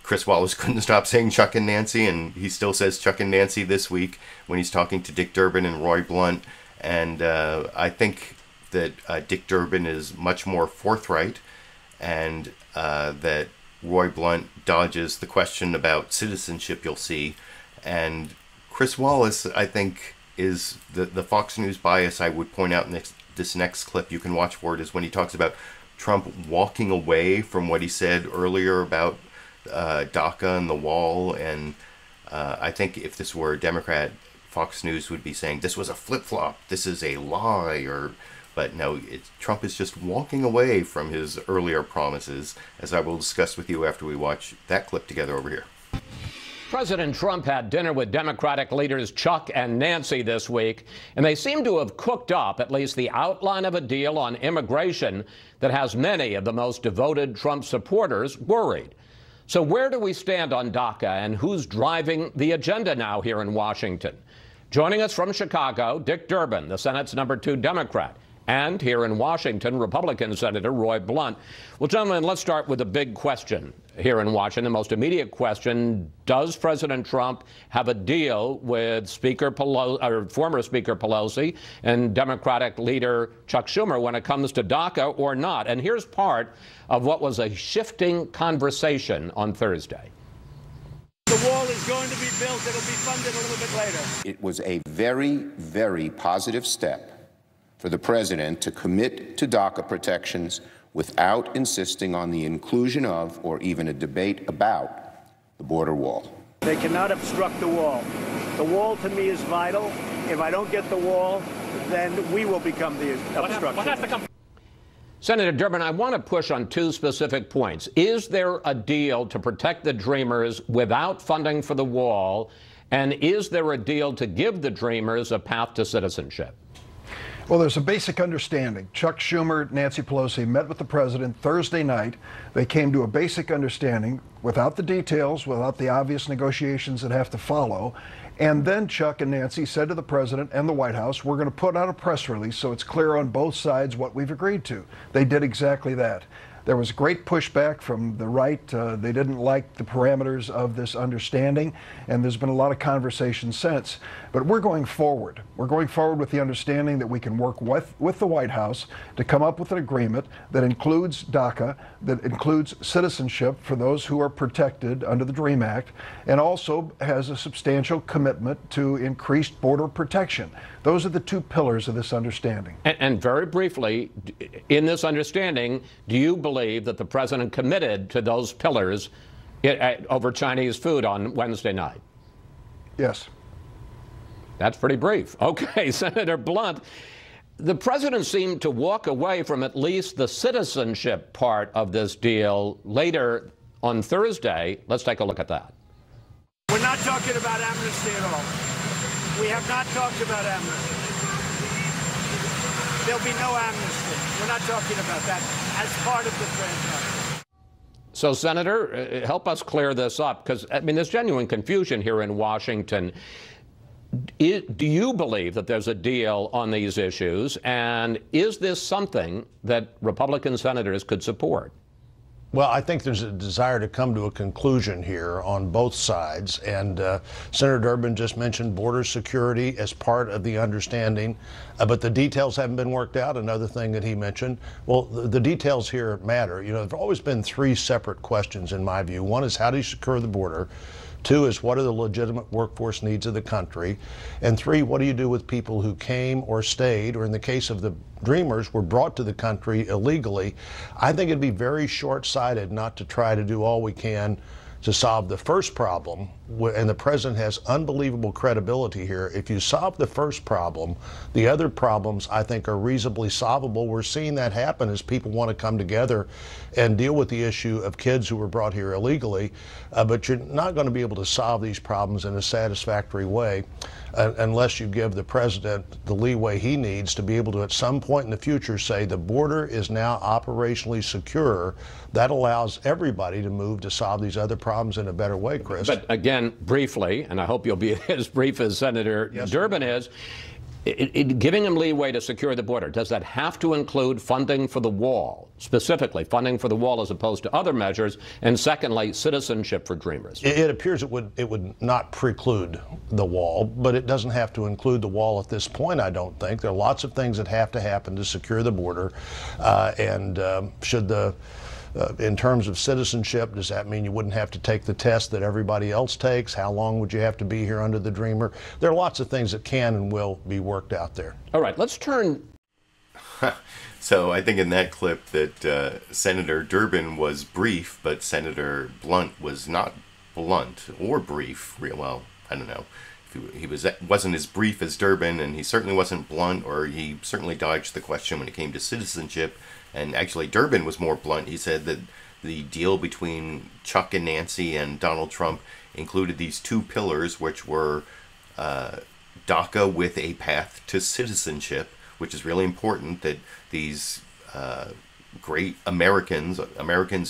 Chris Wallace couldn't stop saying Chuck and Nancy, and he still says Chuck and Nancy this week when he's talking to Dick Durbin and Roy Blunt. And I think that Dick Durbin is much more forthright, and that Roy Blunt dodges the question about citizenship, you'll see. And Chris Wallace, I think, is the Fox News bias I would point out in this next clip you can watch for it, is when he talks about Trump walking away from what he said earlier about DACA and the wall. And I think if this were a Democrat, Fox News would be saying this was a flip-flop, this is a lie, but no, Trump is just walking away from his earlier promises, as I will discuss with you after we watch that clip together over here. President Trump had dinner with Democratic leaders Chuck and Nancy this week, and they seem to have cooked up at least the outline of a deal on immigration that has many of the most devoted Trump supporters worried. So where do we stand on DACA, and who's driving the agenda now here in Washington? Joining us from Chicago, Dick Durbin, the Senate's #2 Democrat, and here in Washington, Republican Senator Roy Blunt. Well, gentlemen, let's start with the big question here in Washington, the most immediate question. Does President Trump have a deal with former Speaker Pelosi and Democratic leader Chuck Schumer when it comes to DACA or not? And here's part of what was a shifting conversation on Thursday. The wall is going to be built. It'll be funded a little bit later. It was a very, very positive step for the president to commit to DACA protections without insisting on the inclusion of or even a debate about the border wall. They cannot obstruct the wall. The wall to me is vital. If I don't get the wall, then we will become the obstruction. Senator Durbin, I want to push on two specific points. Is there a deal to protect the Dreamers without funding for the wall? And is there a deal to give the Dreamers a path to citizenship? Well, there's a basic understanding. Chuck Schumer, Nancy Pelosi met with the president Thursday night. They came to a basic understanding without the details, without the obvious negotiations that have to follow. And then Chuck and Nancy said to the president and the White House, we're going to put out a press release so it's clear on both sides what we've agreed to. They did exactly that. There was great pushback from the right. They didn't like the parameters of this understanding, and there's been a lot of conversation since. But we're going forward. We're going forward with the understanding that we can work with the White House to come up with an agreement that includes DACA, that includes citizenship for those who are protected under the DREAM Act, and also has a substantial commitment to increased border protection. Those are the two pillars of this understanding. And very briefly, in this understanding, do you believe that the president committed to those pillars over Chinese food on Wednesday night? Yes. That's pretty brief. Okay, Senator Blunt, the president seemed to walk away from at least the citizenship part of this deal later on Thursday. Let's take a look at that. We're not talking about amnesty at all. We have not talked about amnesty. There'll be no amnesty. We're not talking about that as part of the transaction. So, Senator, help us clear this up, because, I mean, there's genuine confusion here in Washington. Do you believe that there's a deal on these issues, and is this something that Republican senators could support? Well, I think there's a desire to come to a conclusion here on both sides, and Senator Durbin just mentioned border security as part of the understanding, but the details haven't been worked out. Another thing that he mentioned, well, the details here matter. You know, there have always been three separate questions in my view. One is, how do you secure the border? Two is, what are the legitimate workforce needs of the country? And three, what do you do with people who came or stayed, or in the case of the Dreamers, were brought to the country illegally? I think it'd be very short-sighted not to try to do all we can to solve the first problem, and the president has unbelievable credibility here. If you solve the first problem, the other problems, I think, are reasonably solvable. We're seeing that happen as people want to come together and deal with the issue of kids who were brought here illegally, but you're not going to be able to solve these problems in a satisfactory way unless you give the president the leeway he needs to be able to, at some point in the future, say the border is now operationally secure. That allows everybody to move to solve these other problems in a better way, Chris. But again, briefly, and I hope you'll be as brief as Senator Durbin is, giving him leeway to secure the border, does that have to include funding for the wall, specifically funding for the wall as opposed to other measures? And secondly, citizenship for Dreamers. It appears it would not preclude the wall, but it doesn't have to include the wall at this point, I don't think. There are lots of things that have to happen to secure the border, in terms of citizenship, does that mean you wouldn't have to take the test that everybody else takes? How long would you have to be here under the Dreamer? There are lots of things that can and will be worked out there. All right, let's turn. So I think in that clip that Senator Durbin was brief, but Senator Blunt was not blunt or brief. Well, I don't know. He wasn't as brief as Durbin, and he certainly wasn't blunt, or he certainly dodged the question when it came to citizenship. And actually, Durbin was more blunt. He said that the deal between Chuck and Nancy and Donald Trump included these two pillars, which were DACA with a path to citizenship, which is really important that these great Americans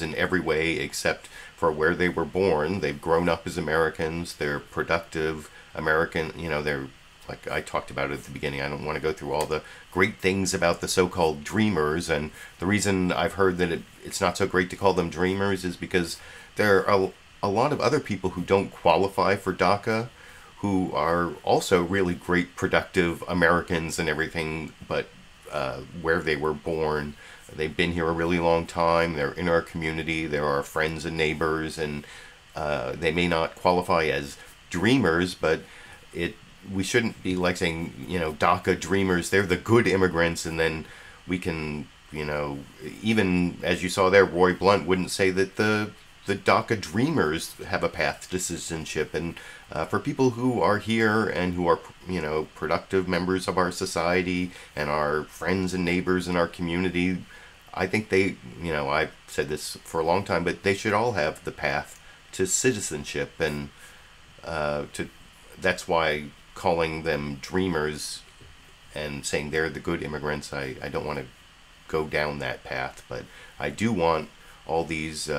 in every way except for where they were born, they've grown up as Americans, they're productive American, they're, like I talked about at the beginning, I don't want to go through all the great things about the so-called dreamers, and the reason I've heard that it's not so great to call them dreamers is because there are a lot of other people who don't qualify for DACA who are also really great productive Americans and everything, but where they were born, they've been here a really long time, they're in our community, they're our friends and neighbors, and they may not qualify as dreamers, but we shouldn't be like saying, DACA dreamers, they're the good immigrants, and then we can, even as you saw there, Roy Blunt wouldn't say that the DACA dreamers have a path to citizenship. And for people who are here and who are, productive members of our society and our friends and neighbors in our community, I think they, I've said this for a long time, but they should all have the path to citizenship. And that's why calling them dreamers and saying they're the good immigrants, I don't want to go down that path. But I do want all these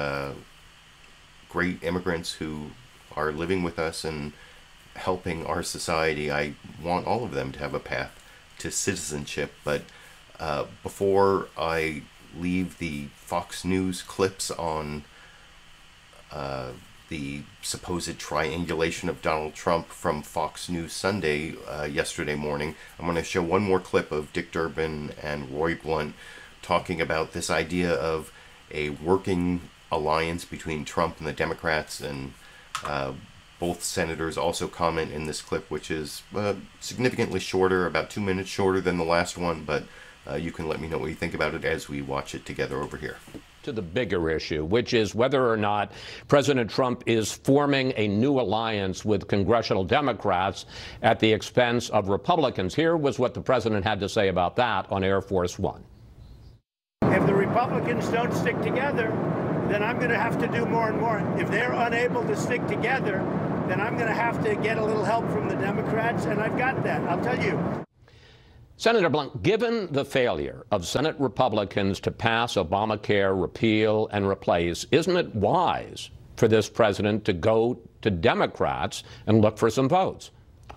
great immigrants who are living with us and helping our society, I want all of them to have a path to citizenship. But before I leave the Fox News clips on the supposed triangulation of Donald Trump from Fox News Sunday yesterday morning, I'm going to show one more clip of Dick Durbin and Roy Blunt talking about this idea of a working alliance between Trump and the Democrats, and both senators also comment in this clip, which is significantly shorter, about 2 minutes shorter than the last one, but you can let me know what you think about it as we watch it together over here. To the bigger issue, which is whether or not President Trump is forming a new alliance with congressional Democrats at the expense of Republicans. Here was what the president had to say about that on Air Force One. If the Republicans don't stick together, then I'm going to have to do more and more. If they're unable to stick together, then I'm going to have to get a little help from the Democrats, and I've got that, I'll tell you. Senator Blunt, given the failure of Senate Republicans to pass Obamacare repeal and replace, isn't it wise for this president to go to Democrats and look for some votes?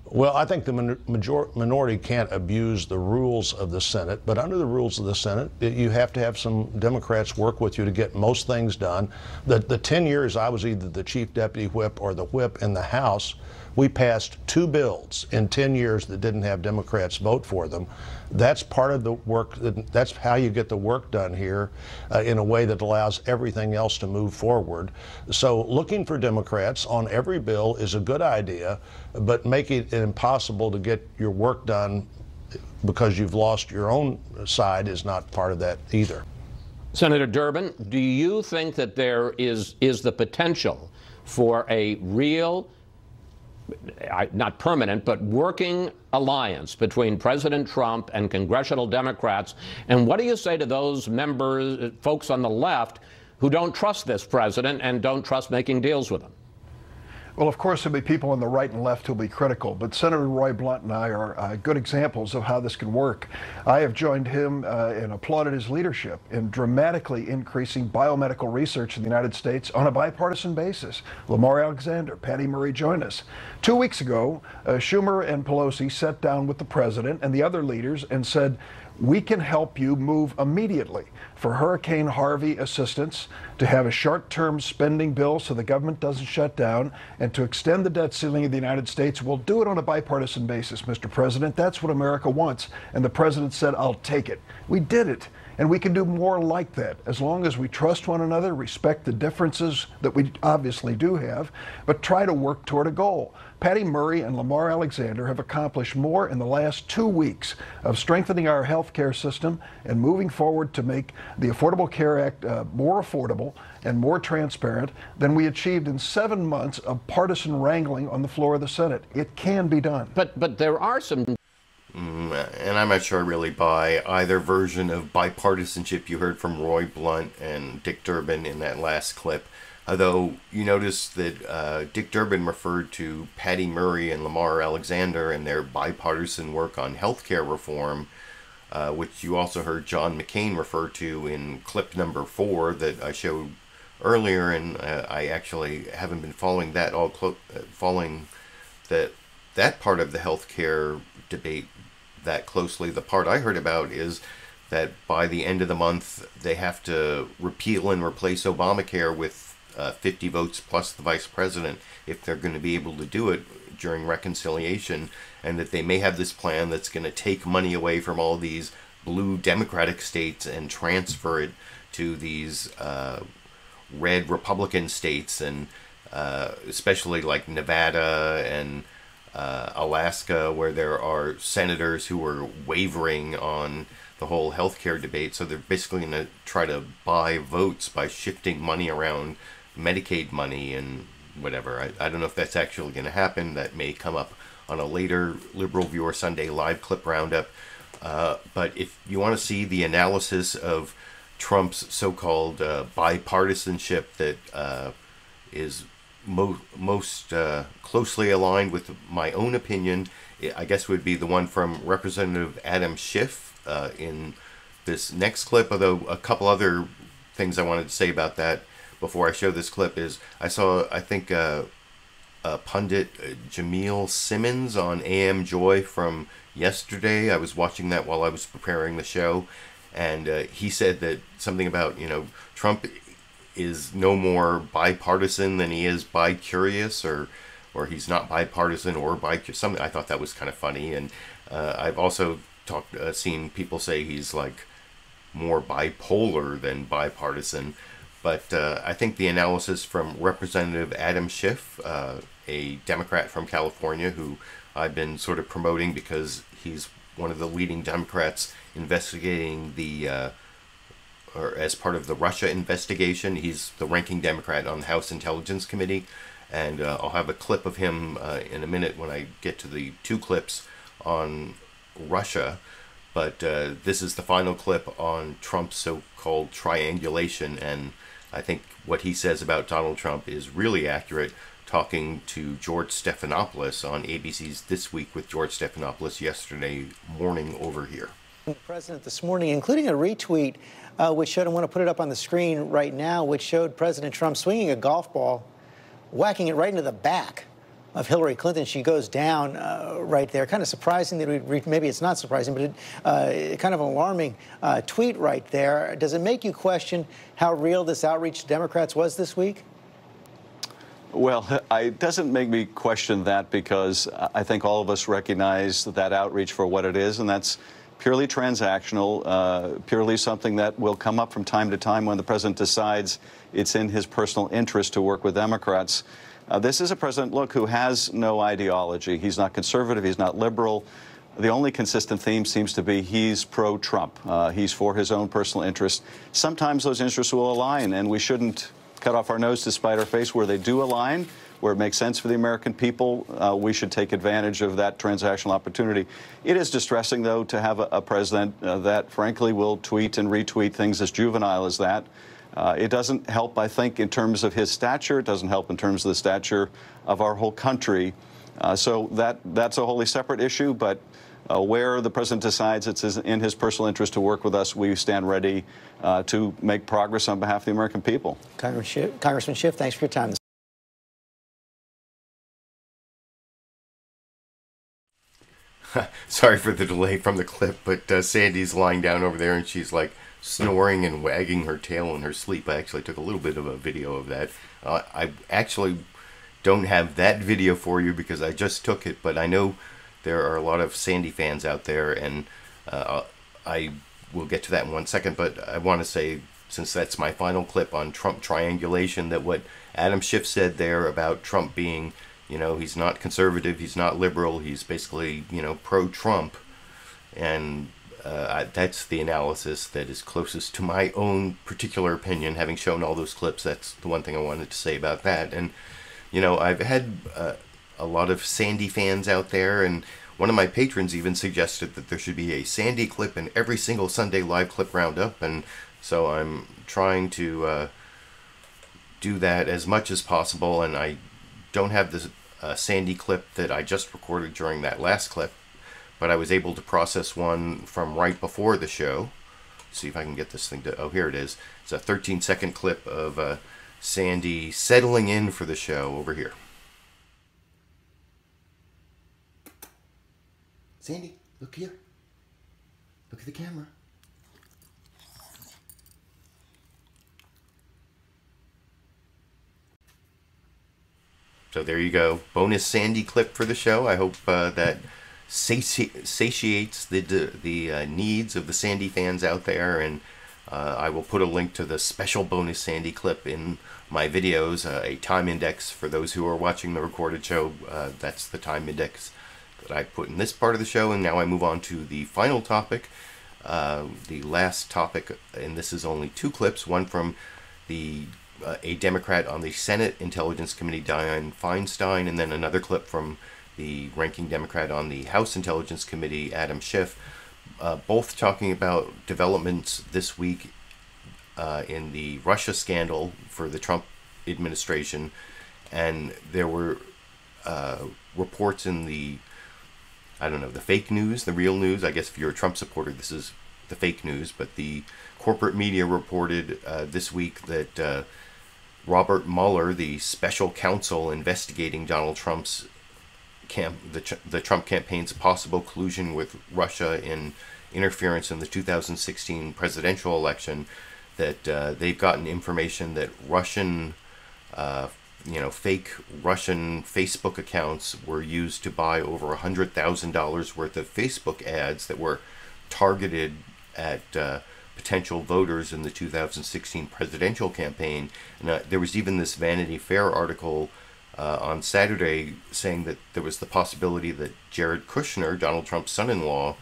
Well, I think the minority can't abuse the rules of the Senate, but under the rules of the Senate, you have to have some Democrats work with you to get most things done. The 10 years I was either the chief deputy whip or the whip in the House, we passed 2 bills in 10 years that didn't have Democrats vote for them. That's part of the work. That's how you get the work done here in a way that allows everything else to move forward. So looking for Democrats on every bill is a good idea, but making it impossible to get your work done because you've lost your own side is not part of that either. Senator Durbin, do you think that there is the potential for a real, not permanent, but working alliance between President Trump and congressional Democrats? And what do you say to those members, folks on the left, who don't trust this president and don't trust making deals with him? Well, of course, there'll be people on the right and left who'll be critical, but Senator Roy Blunt and I are good examples of how this can work. I have joined him and applauded his leadership in dramatically increasing biomedical research in the United States on a bipartisan basis. Lamar Alexander, Patty Murray joined us. 2 weeks ago, Schumer and Pelosi sat down with the president and the other leaders and said, we can help you move immediately for Hurricane Harvey assistance, to have a short-term spending bill so the government doesn't shut down, and to extend the debt ceiling of the United States. We'll do it on a bipartisan basis, Mr. President. That's what America wants. And the president said, I'll take it. We did it. And we can do more like that as long as we trust one another, respect the differences that we obviously do have, but try to work toward a goal. Patty Murray and Lamar Alexander have accomplished more in the last 2 weeks of strengthening our health care system and moving forward to make the Affordable Care Act more affordable and more transparent than we achieved in 7 months of partisan wrangling on the floor of the Senate. It can be done. But there are some... And I'm not sure I really buy either version of bipartisanship you heard from Roy Blunt and Dick Durbin in that last clip. Although you notice that Dick Durbin referred to Patty Murray and Lamar Alexander and their bipartisan work on healthcare reform, which you also heard John McCain refer to in clip number 4 that I showed earlier, and I actually haven't been following that following that part of the healthcare debate that closely. The part I heard about is that by the end of the month they have to repeal and replace Obamacare with 50 votes plus the vice president if they're going to be able to do it during reconciliation, and that they may have this plan that's going to take money away from all these blue Democratic states and transfer it to these red Republican states, and especially like Nevada and Alaska, where there are senators who are wavering on the whole healthcare debate. So they're basically going to try to buy votes by shifting money around, Medicaid money and whatever. I don't know if that's actually going to happen. That may come up on a later Liberal Viewer Sunday live clip roundup. But if you want to see the analysis of Trump's so-called bipartisanship that is most closely aligned with my own opinion, I guess would be the one from Representative Adam Schiff in this next clip. Although a couple other things I wanted to say about that before I show this clip is I saw, I think, pundit Jameel Simmons on AM Joy from yesterday. I was watching that while I was preparing the show, and he said that something about, Trump is no more bipartisan than he is bi-curious, or he's not bipartisan or something. I thought that was kind of funny, and I've also seen people say he's like more bipolar than bipartisan. But I think the analysis from Representative Adam Schiff, a Democrat from California who I've been sort of promoting because he's one of the leading Democrats investigating or as part of the Russia investigation. He's the ranking Democrat on the House Intelligence Committee. And I'll have a clip of him in a minute when I get to the 2 clips on Russia. But this is the final clip on Trump's so-called triangulation, and I think what he says about Donald Trump is really accurate, talking to George Stephanopoulos on ABC's This Week with George Stephanopoulos yesterday morning over here. The president this morning, including a retweet which showed, I want to put it up on the screen right now, which showed President Trump swinging a golf ball, whacking it right into the back of Hillary Clinton. She goes down right there. Kind of surprising that maybe it's not surprising, but kind of an alarming tweet right there. Does it make you question how real this outreach to Democrats was this week? Well, it doesn't make me question that, because I think all of us recognize that outreach for what it is, and that's purely transactional, purely something that will come up from time to time when the president decides it's in his personal interest to work with Democrats. This is a president, look, who has no ideology. He's not conservative. He's not liberal. The only consistent theme seems to be he's pro-Trump. He's for his own personal interests. Sometimes those interests will align, and we shouldn't cut off our nose to spite our face. Where they do align, where it makes sense for the American people, we should take advantage of that transactional opportunity. It is distressing, though, to have a president that, frankly, will tweet and retweet things as juvenile as that. It doesn't help, I think, in terms of his stature. It doesn't help in terms of the stature of our whole country. So that's a wholly separate issue. But where the president decides it's in his personal interest to work with us, we stand ready to make progress on behalf of the American people. Congressman Schiff, thanks for your time. Sorry for the delay from the clip, but Sandy's lying down over there and she's like snoring and wagging her tail in her sleep. I actually took a little bit of a video of that. I actually don't have that video for you because I just took it, but I know there are a lot of Sandy fans out there, and I will get to that in 1 second. But I want to say, since that's my final clip on Trump triangulation, that what Adam Schiff said there about Trump being, he's not conservative, he's not liberal, he's basically, pro-Trump. And that's the analysis that is closest to my own particular opinion. Having shown all those clips, that's the one thing I wanted to say about that. And, I've had a lot of Sandy fans out there, and one of my patrons even suggested that there should be a Sandy clip in every single Sunday live clip roundup. And so I'm trying to do that as much as possible, and I don't have the Sandy clip that I just recorded during that last clip, but I was able to process one from right before the show. See if I can get this thing to, oh, here it is. It's a 13-second clip of Sandy settling in for the show over here. Sandy, look here. Look at the camera. So there you go. Bonus Sandy clip for the show. I hope that satiates the needs of the Sandy fans out there. And I will put a link to the special bonus Sandy clip in my videos, a time index for those who are watching the recorded show. That's the time index that I put in this part of the show. And now I move on to the final topic, the last topic, and this is only 2 clips, one from a Democrat on the Senate Intelligence Committee, Dianne Feinstein, and then another clip from the ranking Democrat on the House Intelligence Committee, Adam Schiff, both talking about developments this week in the Russia scandal for the Trump administration. And there were reports in the, I don't know, the fake news, the real news. I guess if you're a Trump supporter, this is the fake news. But the corporate media reported this week that Robert Mueller, the special counsel investigating Donald Trump's the Trump campaign's possible collusion with Russia in interference in the 2016 presidential election, that they've gotten information that Russian, fake Russian Facebook accounts were used to buy over $100,000 worth of Facebook ads that were targeted at potential voters in the 2016 presidential campaign. And there was even this Vanity Fair article on Saturday saying that there was the possibility that Jared Kushner, Donald Trump's son-in-law,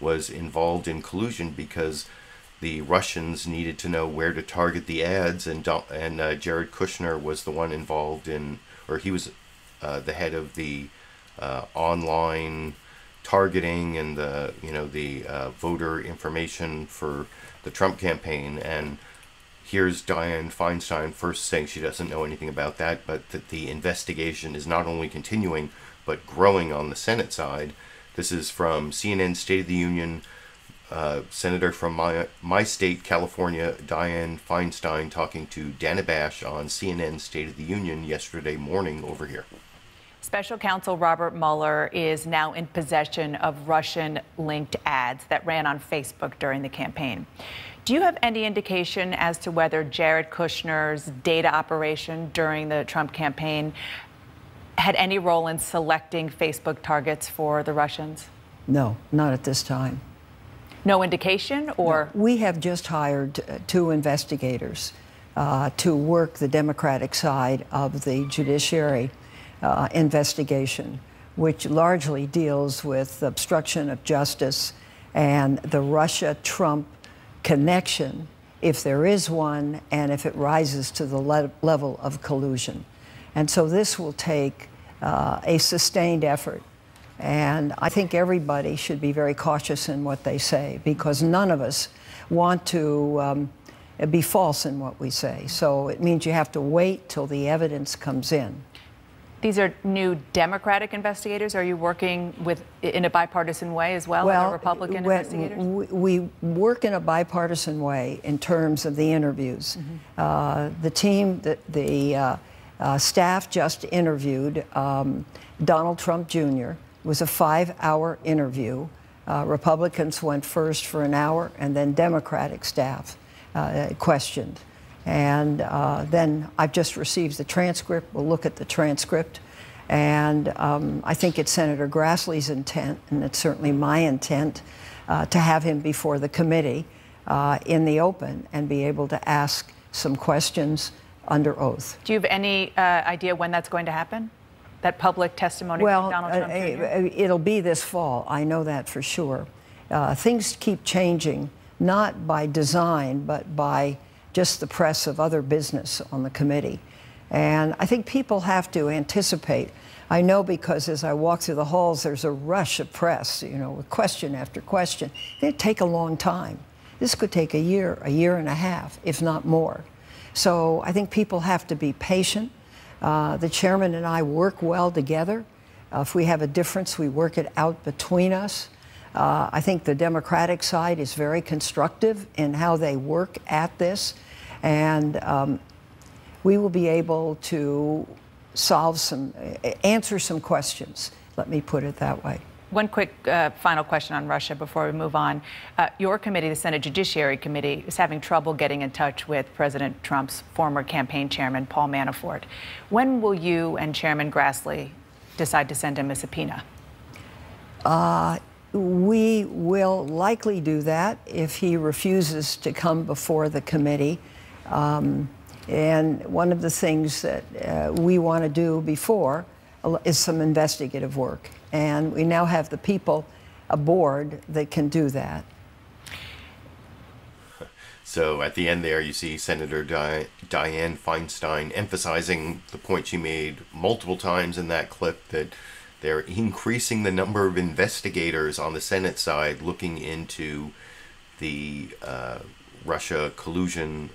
was involved in collusion because the Russians needed to know where to target the ads, and Jared Kushner was the one involved in, or he was the head of the online targeting and the voter information for the Trump campaign. And here's Dianne Feinstein first saying she doesn't know anything about that, but that the investigation is not only continuing but growing on the Senate side. This is from CNN State of the Union. Senator from my state, California, Dianne Feinstein, talking to Dana Bash on CNN State of the Union yesterday morning over here. Special counsel Robert Mueller is now in possession of Russian-linked ads that ran on Facebook during the campaign. Do you have any indication as to whether Jared Kushner's data operation during the Trump campaign had any role in selecting Facebook targets for the Russians? No, not at this time. No indication, or? No. We have just hired 2 investigators to work the Democratic side of the judiciary investigation, which largely deals with obstruction of justice and the Russia-Trump connection, if there is one, and if it rises to the level of collusion. And so this will take a sustained effort. And I think everybody should be very cautious in what they say, because none of us want to be false in what we say. So it means you have to wait till the evidence comes in. These are new Democratic investigators. Are you working in a bipartisan way as well as Republican investigators? We work in a bipartisan way in terms of the interviews. The team, the staff just interviewed Donald Trump Jr. It was a 5-hour interview. Republicans went first for an hour, and then Democratic staff questioned. And then I've just received the transcript. We'll look at the transcript. And I think it's Senator Grassley's intent, and it's certainly my intent, to have him before the committee in the open and be able to ask some questions under oath. Do you have any idea when that's going to happen? That public testimony from Donald Trump Jr.? It'll be this fall. I know that for sure. Things keep changing, not by design, but by just the press of other business on the committee. And I think people have to anticipate. I know because as I walk through the halls, there's a rush of press, with question after question. It'd take a long time. This could take a year and a half, if not more. So I think people have to be patient. The chairman and I work well together. If we have a difference, we work it out between us. I think the Democratic side is very constructive in how they work at this, and we will be able to answer some questions. Let me put it that way. One quick final question on Russia before we move on. Your committee, the Senate Judiciary Committee, is having trouble getting in touch with President Trump's former campaign chairman, Paul Manafort. When will you and Chairman Grassley decide to send him a subpoena? We will likely do that if he refuses to come before the committee. And one of the things that we want to do before is some investigative work. And we now have the people aboard that can do that. So at the end there, you see Senator Dianne Feinstein emphasizing the point she made multiple times in that clip, that they're increasing the number of investigators on the Senate side looking into the Russia collusion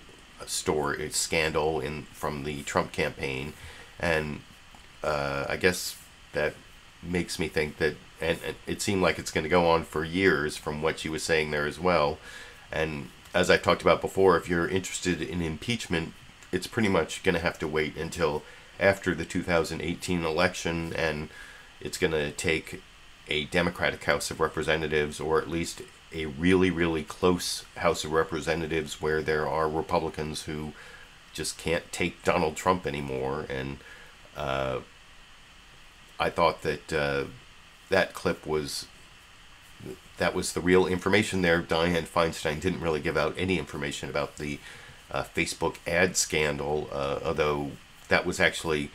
scandal from the Trump campaign. And I guess that makes me think that, and it seemed like it's going to go on for years from what she was saying there as well. And as I talked about before, if you're interested in impeachment, it's pretty much going to have to wait until after the 2018 election, and it's going to take a Democratic House of Representatives, or at least a really, really close House of Representatives where there are Republicans who just can't take Donald Trump anymore. And I thought that that clip was the real information there. Dianne Feinstein didn't really give out any information about the Facebook ad scandal, although that was actually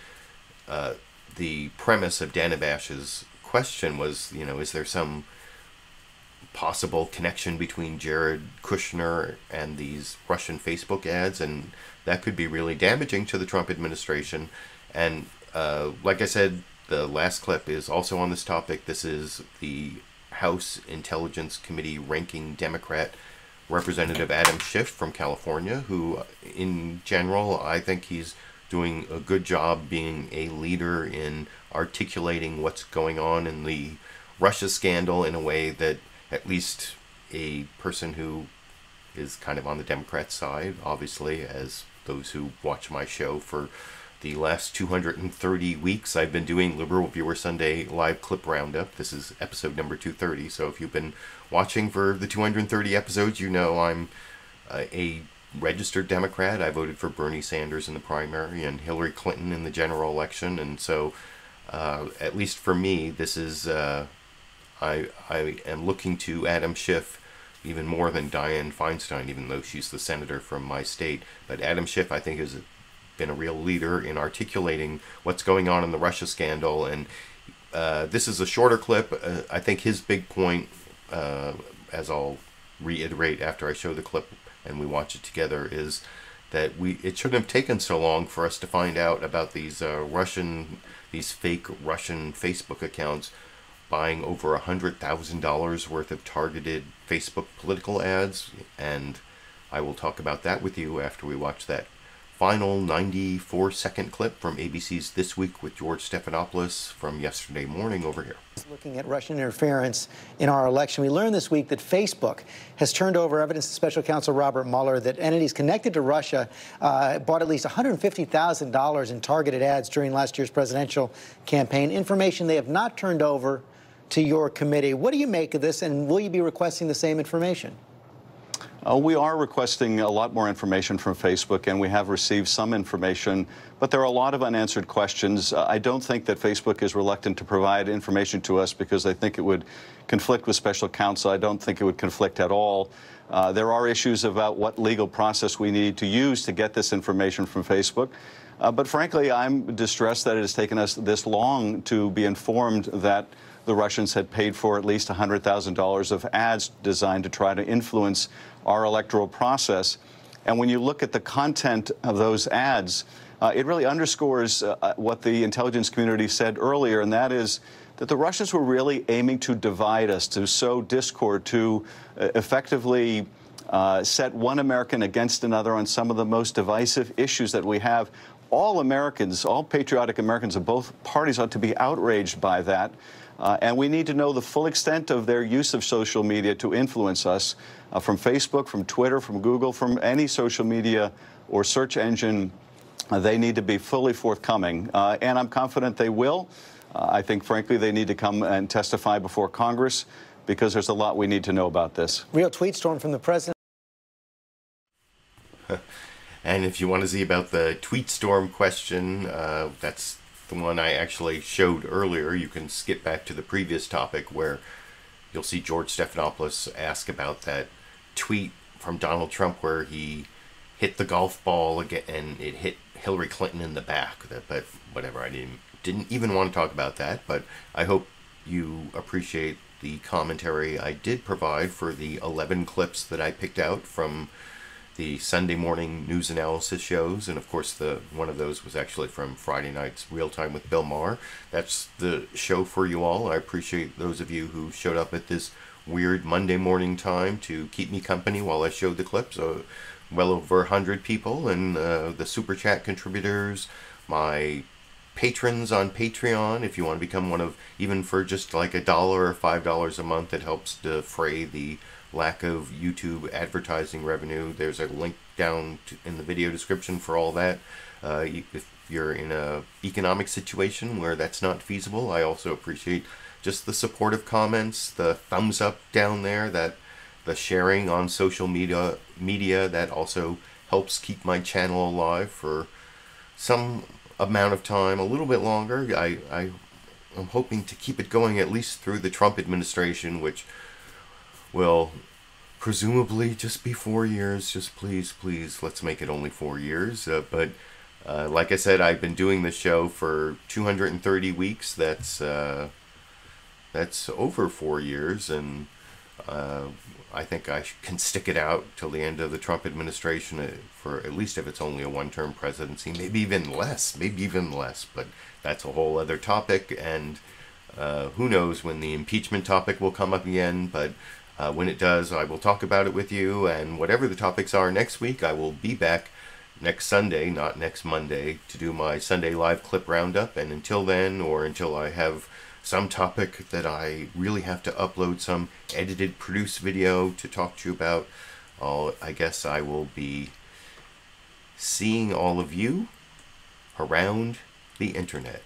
the premise of Dana Bash's question was, is there some possible connection between Jared Kushner and these Russian Facebook ads? And that could be really damaging to the Trump administration. And like I said, the last clip is also on this topic. This is the House Intelligence Committee ranking Democrat Representative Adam Schiff from California, who in general, I think he's doing a good job being a leader in articulating what's going on in the Russia scandal in a way that at least a person who is kind of on the Democrat side, obviously, as those who watch my show for the last 230 weeks, I've been doing LiberalViewer Sunday live clip roundup. This is episode number 230. So if you've been watching for the 230 episodes, you know I'm a registered Democrat. I voted for Bernie Sanders in the primary and Hillary Clinton in the general election. And so at least for me, this is, I am looking to Adam Schiff even more than Dianne Feinstein, even though she's the senator from my state. But Adam Schiff, I think, has been a real leader in articulating what's going on in the Russia scandal. And this is a shorter clip. I think his big point, as I'll reiterate after I show the clip and we watch it together, is that it shouldn't have taken so long for us to find out about these fake Russian Facebook accounts buying over $100,000 worth of targeted Facebook political ads. And I will talk about that with you after we watch that final 94-second clip from ABC's This Week with George Stephanopoulos from yesterday morning over here. Looking at Russian interference in our election, we learned this week that Facebook has turned over evidence to Special Counsel Robert Mueller that entities connected to Russia bought at least $150,000 in targeted ads during last year's presidential campaign, information they have not turned over to your committee. What do you make of this, and will you be requesting the same information? We are requesting a lot more information from Facebook, and we have received some information, but there are a lot of unanswered questions. I don't think that Facebook is reluctant to provide information to us because I think it would conflict with special counsel. I don't think it would conflict at all. There are issues about what legal process we need to use to get this information from Facebook. But frankly, I'm distressed that it has taken us this long to be informed that the Russians had paid for at least $100,000 of ads designed to try to influence our electoral process. And when you look at the content of those ads, it really underscores what the intelligence community said earlier, and that is that the Russians were really aiming to divide us, to sow discord, to effectively set one American against another on some of the most divisive issues that we have. All Americans, all patriotic Americans of both parties ought to be outraged by that. And we need to know the full extent of their use of social media to influence us, from Facebook, from Twitter, from Google, from any social media or search engine. They need to be fully forthcoming, and I'm confident they will. I think, frankly, they need to come and testify before Congress, because there's a lot we need to know about this. Real tweet storm from the president. And if you want to see about the tweet storm question, that's the one I actually showed earlier. You can skip back to the previous topic where you'll see George Stephanopoulos ask about that tweet from Donald Trump where he hit the golf ball again and it hit Hillary Clinton in the back. But whatever, I didn't even want to talk about that. But I hope you appreciate the commentary I did provide for the 11 clips that I picked out from the Sunday morning news analysis shows, and of course one of those was actually from Friday night's Real Time with Bill Maher. That's the show for you all. I appreciate those of you who showed up at this weird Monday morning time to keep me company while I showed the clips. Well over 100 people, and the Super Chat contributors, my patrons on Patreon. If you want to become one of, even for just like $1 or $5 a month, it helps defray the lack of YouTube advertising revenue. There's a link down in the video description for all that. If you're in a economic situation where that's not feasible, I also appreciate just the supportive comments, the thumbs up down there, that the sharing on social media that also helps keep my channel alive for some amount of time, a little bit longer. I'm hoping to keep it going at least through the Trump administration, which will presumably just be 4 years. Just please, let's make it only 4 years. But like I said, I've been doing this show for 230 weeks. That's over 4 years, and I think I can stick it out till the end of the Trump administration, for at least if it's only a one-term presidency, maybe even less. But that's a whole other topic, and who knows when the impeachment topic will come up again. But when it does, I will talk about it with you, and whatever the topics are next week, I will be back next Sunday, not next Monday, to do my Sunday live clip roundup. And until then, or until I have some topic that I really have to upload some edited, produced video to talk to you about, I guess I will be seeing all of you around the internet.